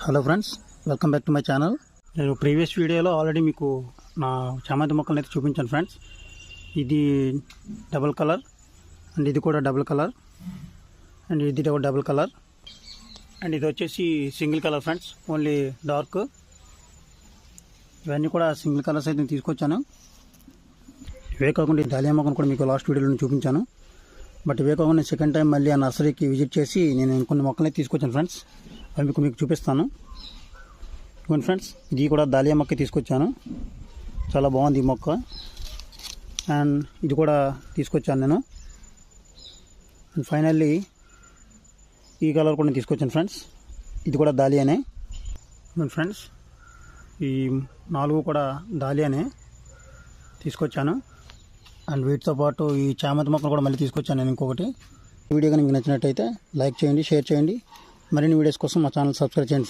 Hello friends, welcome back to my channel. నేను previous వీడియోలో already మీకు నా చామంతి మొక్కలను అయితే చూపించాను ఫ్రెండ్స్. ఇది డబుల్ కలర్ అండ్ ఇది కూడా డబుల్ కలర్ అండ్ ఇది కూడా డబుల్ కలర్ అండ్ ఇది వచ్చేసి single colour friends, only dark. ఇవన్నీ కూడా సింగిల్ కలర్స్ అయితే తీసుకొచ్చాను. ఇవే కాకుండా ఈ దాలియా మొక్కను కూడా మీకు లాస్ట్ వీడియోలో చూపించాను. బట్ ఇవే కాకుండా సెకండ్ టైం మళ్ళీ ఆ నర్సరీకి విజిట్ చేసి నేను కొన్ని మొక్కలైతే తీసుకొచ్చాను ఫ్రెండ్స్. అవి మీకు చూపిస్తాను. ఇవ్వండి ఫ్రెండ్స్, ఇది కూడా దాలియా మొక్క తీసుకొచ్చాను. చాలా బాగుంది ఈ మొక్క. అండ్ ఇది కూడా తీసుకొచ్చాను నేను. అండ్ ఫైనల్లీ ఈ కలర్ కూడా తీసుకొచ్చాను ఫ్రెండ్స్. ఇది కూడా దాలియానే. ఇవ్వండి ఫ్రెండ్స్, ఈ 4 కూడా దాలియానే తీసుకొచ్చాను. అండ్ వీటితో పాటు ఈ చామంతి మొక్కలు కూడా మళ్ళీ తీసుకొచ్చాను నేను ఇంకొకటి. వీడియో కానీ మీకు నచ్చినట్టయితే లైక్ చేయండి, షేర్ చేయండి. మరిన్ని వీడియోస్ కోసం మా ఛానల్ సబ్స్క్రైబ్ చేయండి.